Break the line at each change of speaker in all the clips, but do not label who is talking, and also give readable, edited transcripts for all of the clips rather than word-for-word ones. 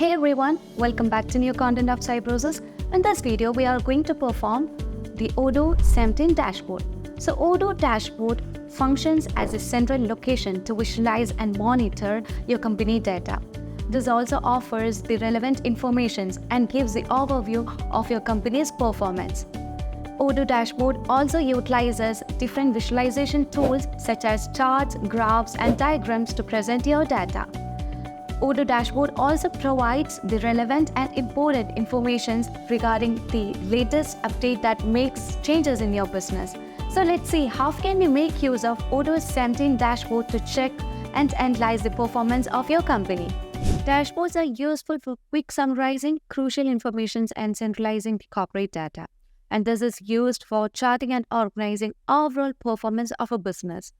Hey everyone, welcome back to new content of Cybrosys. In this video, we are going to perform the Odoo 17 dashboard. So Odoo dashboard functions as a central location to visualize and monitor your company data. This also offers the relevant information and gives the overview of your company's performance. Odoo dashboard also utilizes different visualization tools such as charts, graphs, and diagrams to present your data. Odoo dashboard also provides the relevant and important information regarding the latest update that makes changes in your business. So let's see how can we make use of Odoo 17 dashboard to check and analyze the performance of your company. Dashboards are useful for quick summarizing crucial information and centralizing the corporate data. And this is used for charting and organizing overall performance of a business.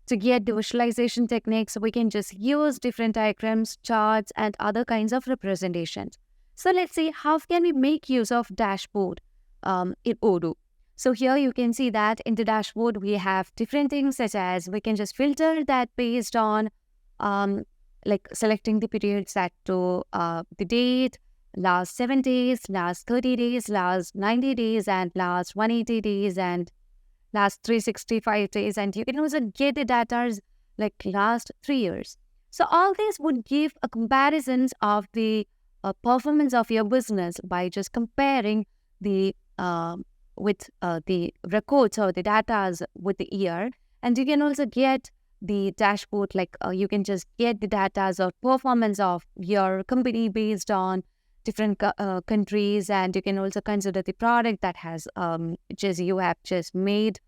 To get the visualization techniques, we can just use different diagrams, charts, and other kinds of representations. So let's see how can we make use of dashboard in Odoo. So here you can see that in the dashboard we have different things such as we can just filter that based on like selecting the periods that to the date, last 7 days, last 30 days, last 90 days, and last 180 days, and last 365 days, and you can also get the data like last 3 years. So all these would give a comparisons of the performance of your business by just comparing the with the records or the data with the year, and you can also get the dashboard like you can just get the data or performance of your company based on different countries, and you can also consider the product that has you have just made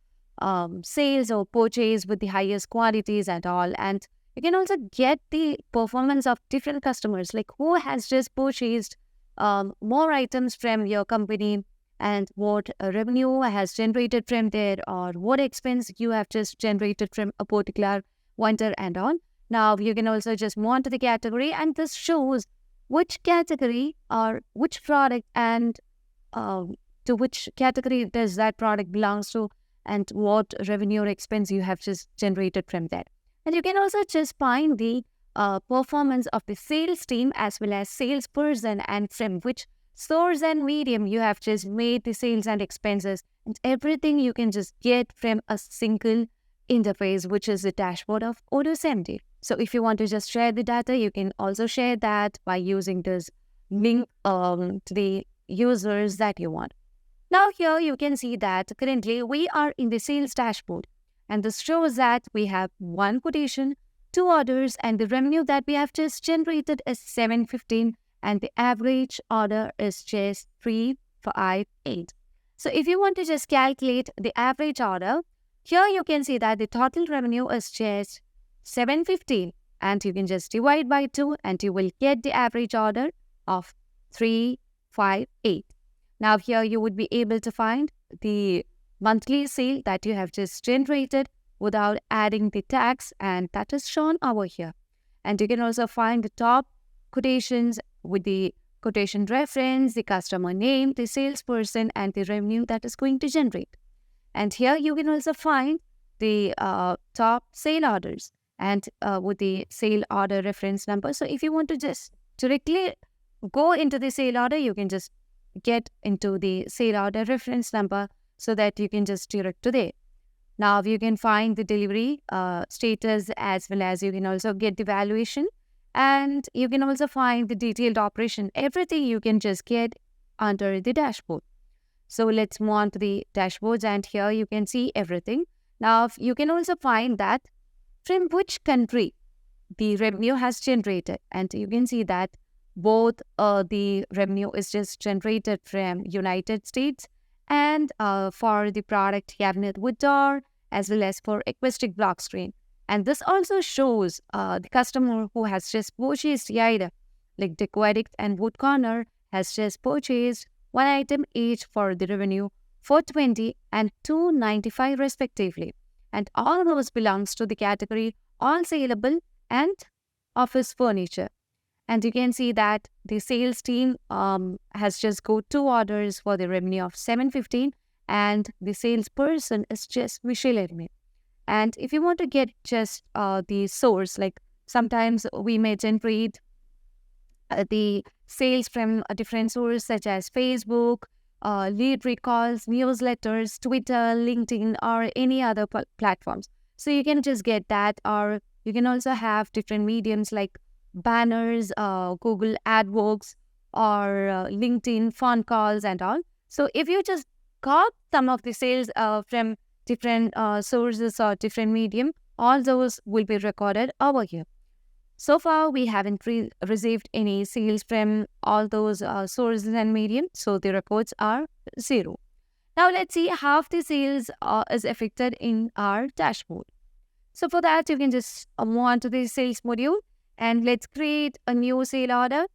sales or purchase with the highest quantities and all. And you can also get the performance of different customers, like who has just purchased more items from your company and what revenue has generated from there, or what expense you have just generated from a particular vendor and on. Now you can also just move on to the category, and this shows which category or which product and to which category does that product belongs to, and what revenue or expense you have just generated from that. And you can also just find the performance of the sales team as well as salesperson, and from which source and medium you have just made the sales and expenses, and everything you can just get from a single interface, which is the dashboard of Odoo 17. So if you want to just share the data, you can also share that by using this link to the users that you want. Now here you can see that currently we are in the sales dashboard, and this shows that we have 1 quotation, 2 orders, and the revenue that we have just generated is 715, and the average order is just 358. So if you want to just calculate the average order, here you can see that the total revenue is just 715, and you can just divide by 2 and you will get the average order of 358. Now here you would be able to find the monthly sale that you have just generated without adding the tax, and that is shown over here. And you can also find the top quotations with the quotation reference, the customer name, the salesperson, and the revenue that is going to generate. And here you can also find the top sale orders and with the sale order reference number. So if you want to just directly go into the sale order, you can just get into the sale order reference number so that you can just direct to there. Now you can find the delivery status, as well as you can also get the valuation, and you can also find the detailed operation. Everything you can just get under the dashboard. So let's move on to the dashboards, and here you can see everything. Now you can also find that from which country the revenue has generated, and you can see that both the revenue is just generated from United States, and for the product cabinet wood door, as well as for acoustic block screen. And this also shows the customer who has just purchased the item, like Deco Addict and Wood Corner has just purchased 1 item each for the revenue 420 and 295 respectively. And all those belongs to the category all saleable and office furniture. And you can see that the sales team has just got 2 orders for the revenue of 715, and the salesperson is just Michelle Edmond. And if you want to get just the source, like sometimes we may generate the sales from a different source such as Facebook, lead recalls, newsletters, Twitter, LinkedIn, or any other platforms. So you can just get that, or you can also have different mediums like banners, Google AdWords, or LinkedIn phone calls and all. So if you just got some of the sales from different sources or different medium, all those will be recorded over here. So far, we haven't received any sales from all those sources and medium, so the records are 0. Now, let's see how the sales is affected in our dashboard. So for that, you can just move on to the sales module and let's create a new sale order,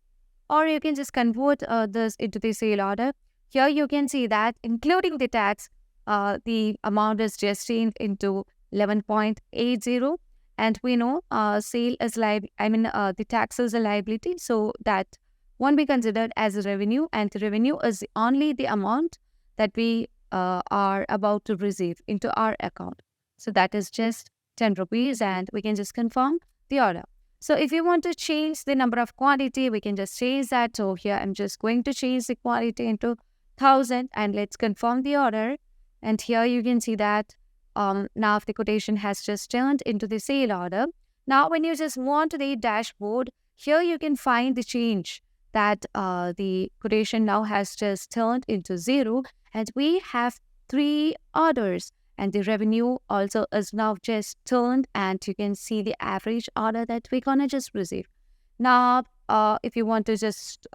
or you can just convert this into the sale order. Here you can see that including the tax, the amount is just changed into 11.80. And we know sale is the tax is a liability, so that won't be considered as a revenue, and the revenue is only the amount that we are about to receive into our account. So that is just 10 rupees, and we can just confirm the order. So if you want to change the number of quantity, we can just change that. So here I'm just going to change the quantity into 1000, and let's confirm the order. And here you can see that now the quotation has just turned into the sale order. Now when you just move on to the dashboard, here you can find the change that the quotation now has just turned into 0, and we have 3 orders, and the revenue also is now just turned, and you can see the average order that we're gonna just receive. Now if you want to just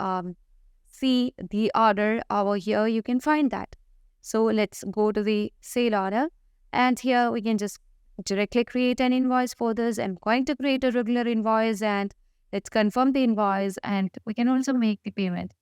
see the order over here, you can find that. So let's go to the sale order. And here we can just directly create an invoice for this. I'm going to create a regular invoice, and let's confirm the invoice, and we can also make the payment.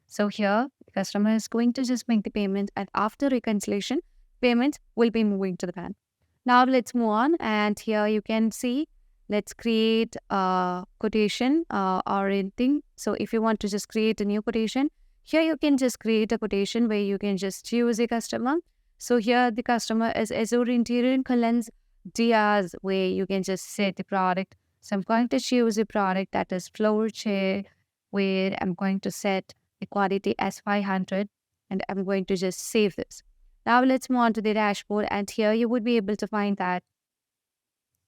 So here the customer is going to just make the payment, and after reconciliation, payment will be moving to the bank. Now let's move on, and here you can see, let's create a quotation or anything. So if you want to just create a new quotation, here you can just create a quotation where you can just choose a customer. So here the customer is Azure Interior Colons Diaz, where you can just set the product. So I'm going to choose a product that is floor chair, where I'm going to set the quantity as 500, and I'm going to just save this. Now let's move on to the dashboard, and here you would be able to find that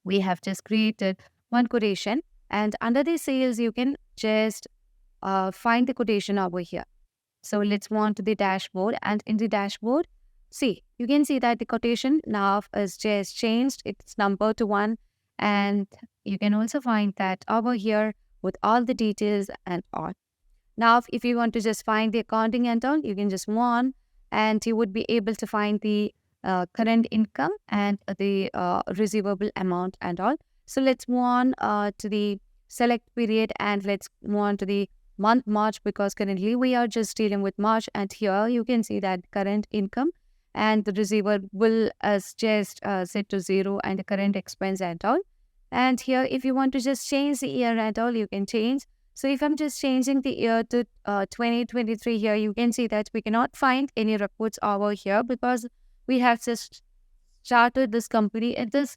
we have just created one quotation, and under the sales you can just find the quotation over here. So let's move on to the dashboard, and in the dashboard, see, you can see that the quotation now is just changed its number to 1, and you can also find that over here with all the details and all. Now, if you want to just find the accounting and all, you can just move on, and you would be able to find the current income and the receivable amount and all. So let's move on to the select period, and let's move on to the month March, because currently we are just dealing with March, and here you can see that current income and the receivable is just set to 0, and the current expense and all. And here if you want to just change the year and all, you can change. So if I'm just changing the year to 2023, here you can see that we cannot find any reports over here, because we have just started this company at this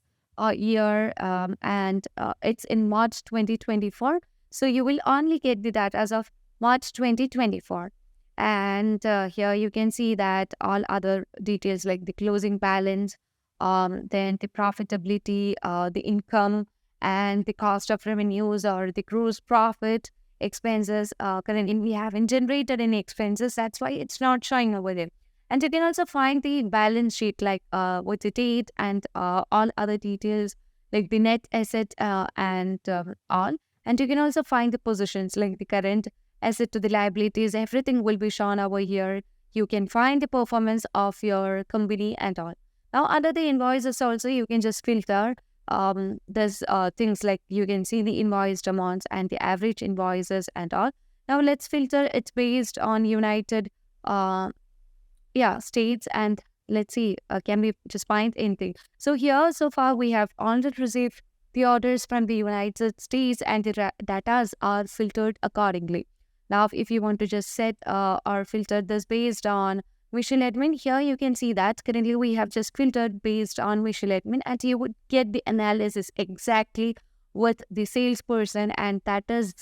year, and it's in March 2024. So you will only get the data as of March 2024. And here you can see that all other details like the closing balance, then the profitability, the income, and the cost of revenues or the gross profit, expenses. Currently we haven't generated any expenses. That's why it's not showing over there. And you can also find the balance sheet like with the date and all other details like the net asset and all. And you can also find the positions like the current asset to the liabilities. Everything will be shown over here. You can find the performance of your company and all. Now under the invoices also, you can just filter. There's things like you can see the invoiced amounts and the average invoices and all. Now let's filter. It's based on United states, and let's see, can we just find anything? So here so far we have already received the orders from the United States, and the data are filtered accordingly. Now if you want to just set or filter this based on visual admin, here you can see that currently we have just filtered based on visual admin, and you would get the analysis exactly with the salesperson, and that is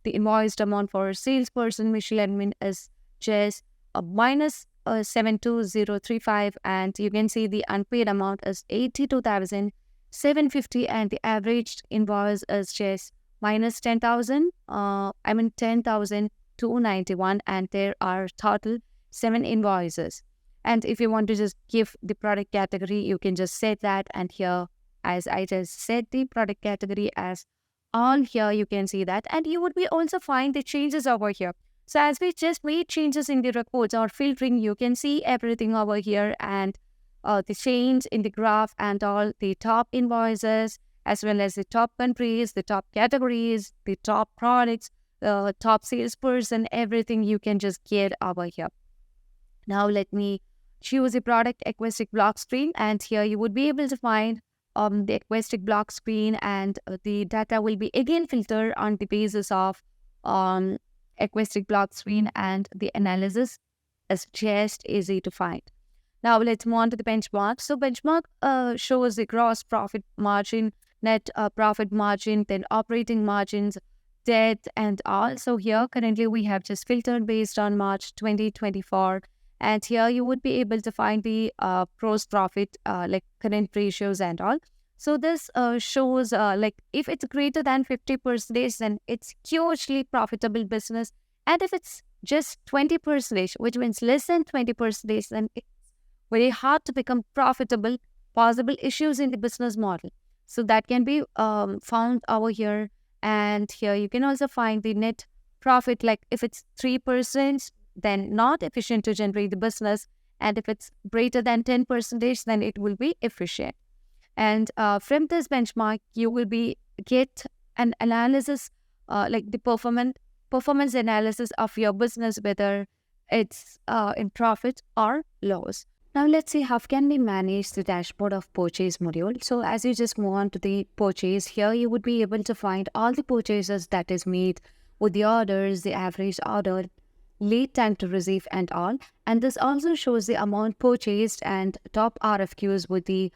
the invoiced amount for salesperson Michelin is just minus 72035, and you can see the unpaid amount is 82,750, and the average invoice is just minus 10,291, and there are total 7 invoices. And if you want to just give the product category, you can just set that, and here, as I just set the product category as all, here you can see that, and you would be also find the changes over here. So as we just made changes in the reports or filtering, you can see everything over here, and the change in the graph and all the top invoices, as well as the top countries, the top categories, the top products, the top salesperson, everything you can just get over here. Now let me choose the product acoustic block screen, and here you would be able to find the acoustic block screen, and the data will be again filtered on the basis of acoustic block screen, and the analysis is just easy to find. Now let's move on to the benchmark. So benchmark shows the gross profit margin, net profit margin, then operating margins, debt, and all. So here currently we have just filtered based on March 2024. And here you would be able to find the gross profit, like current ratios and all. So this shows like if it's greater than 50%, then it's hugely profitable business. And if it's just 20%, which means less than 20%, then it's very hard to become profitable, possible issues in the business model. So that can be found over here. And here you can also find the net profit, like if it's 3%, then not efficient to generate the business, and if it's greater than 10%, then it will be efficient. And from this benchmark, you will be get an analysis, like the performance analysis of your business, whether it's in profit or loss. Now let's see how can we manage the dashboard of purchase module. So as you just move on to the purchase, here you would be able to find all the purchases that is made with the orders, the average order, lead time to receive, and all. And this also shows the amount purchased and top RFQs with the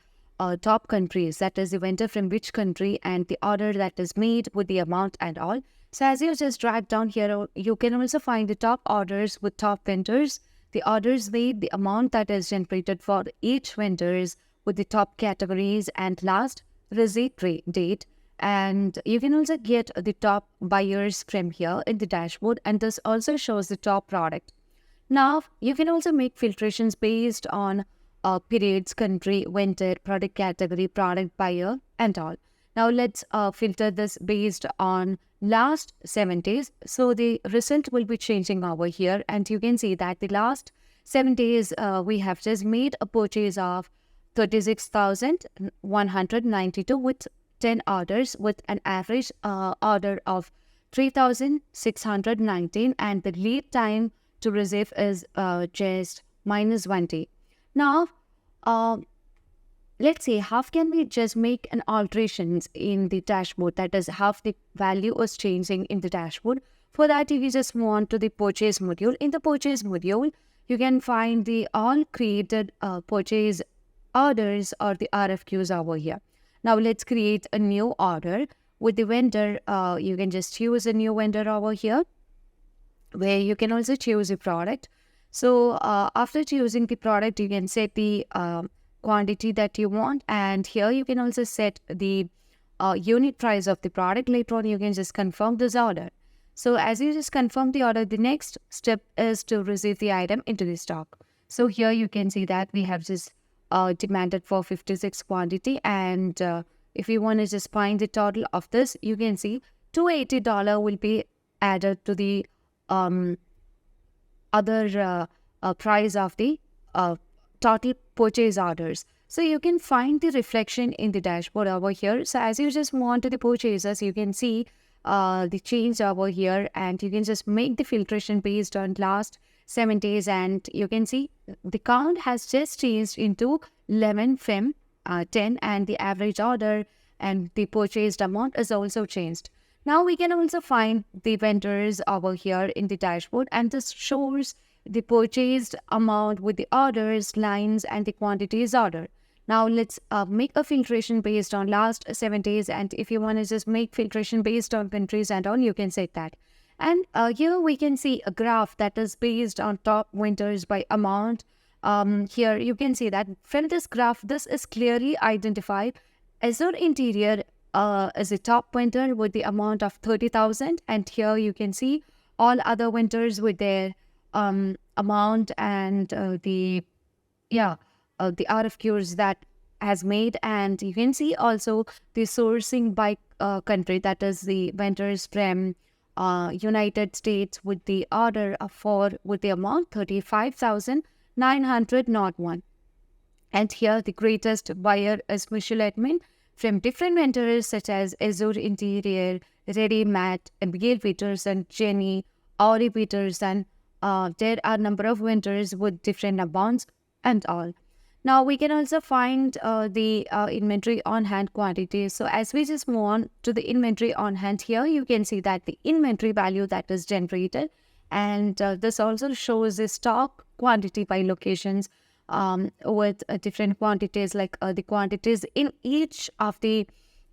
top countries, that is the vendor from which country, and the order that is made with the amount and all. So as you just drag down here, you can also find the top orders with top vendors, the orders made, the amount that is generated for each vendors with the top categories, and last receipt date. And you can also get the top buyers from here in the dashboard, and this also shows the top product. Now you can also make filtrations based on periods, country, vendor, product category, product buyer, and all. Now let's filter this based on last 7 days. So the result will be changing over here, and you can see that the last 7 days we have just made a purchase of 36,192 with 10 orders with an average order of 3,619, and the lead time to receive is just minus 1 day. Now, let's say how can we just make an alterations in the dashboard, that is how the value is changing in the dashboard. For that, you can just move on to the purchase module. In the purchase module, you can find the all created purchase orders or the RFQs over here. Now let's create a new order with the vendor. You can just choose a new vendor over here, where you can also choose a product. So after choosing the product, you can set the quantity that you want, and here you can also set the unit price of the product. Later on, you can just confirm this order. So as you just confirm the order, the next step is to receive the item into the stock. So here you can see that we have just demanded for 56 quantity, and if you want to just find the total of this, you can see $280 will be added to the other price of the total purchase orders. So you can find the reflection in the dashboard over here. So as you just move on to the purchases, you can see the change over here, and you can just make the filtration based on last 7 days, and you can see the count has just changed into 11 from 10, and the average order and the purchased amount is also changed. Now we can also find the vendors over here in the dashboard, and this shows the purchased amount with the orders, lines, and the quantities order. Now let's make a filtration based on last 7 days, and if you want to just make filtration based on countries and all, you can set that. And here we can see a graph that is based on top winters by amount. Here you can see that from this graph, this is clearly identified. Azure Interior is a top winter with the amount of 30,000, and here you can see all other winters with their amount and the RFQs that has made. And you can see also the sourcing by country, that is the vendors from United States with the order with the amount 35,901. And here the greatest buyer is visual admin from different vendors such as Azure Interior, Ready Mat, Abigail Peterson, Jenny, Ori Peterson. There are number of vendors with different amounts and all. Now we can also find the inventory on hand quantity. So as we just move on to the inventory on hand, here you can see that the inventory value that is generated, and this also shows the stock quantity by locations with different quantities, like the quantities in each of the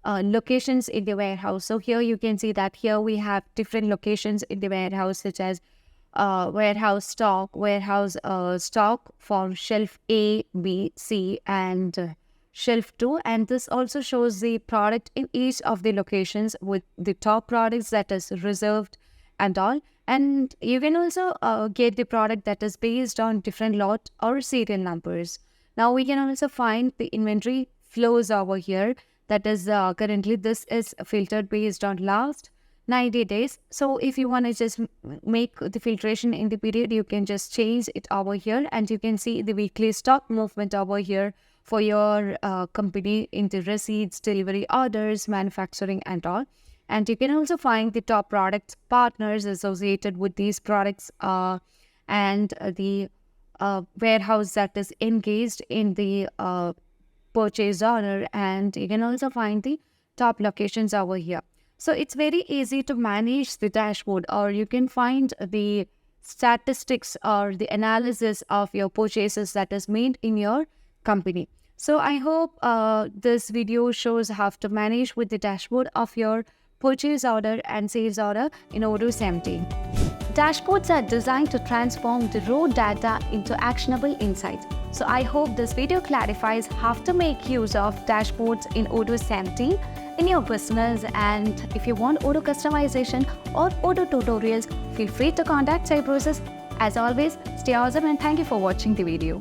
locations in the warehouse. So here you can see that here we have different locations in the warehouse, such as warehouse stock for shelf A, B, C, and shelf 2. And this also shows the product in each of the locations with the top products that is reserved and all. And you can also get the product that is based on different lot or serial numbers. Now we can also find the inventory flows over here. That is currently this is filtered based on last 90 days. So if you want to just make the filtration in the period, you can just change it over here, and you can see the weekly stock movement over here for your company in the receipts, delivery orders, manufacturing and all. And you can also find the top product partners associated with these products and the warehouse that is engaged in the purchase order. And you can also find the top locations over here. So it's very easy to manage the dashboard, or you can find the statistics or the analysis of your purchases that is made in your company. So I hope this video shows how to manage with the dashboard of your purchase order and sales order in Odoo 17. Dashboards are designed to transform the raw data into actionable insights. So I hope this video clarifies how to make use of dashboards in Odoo 17 in your business. And if you want Odoo customization or Odoo tutorials, feel free to contact Cybrosys. As always, stay awesome and thank you for watching the video.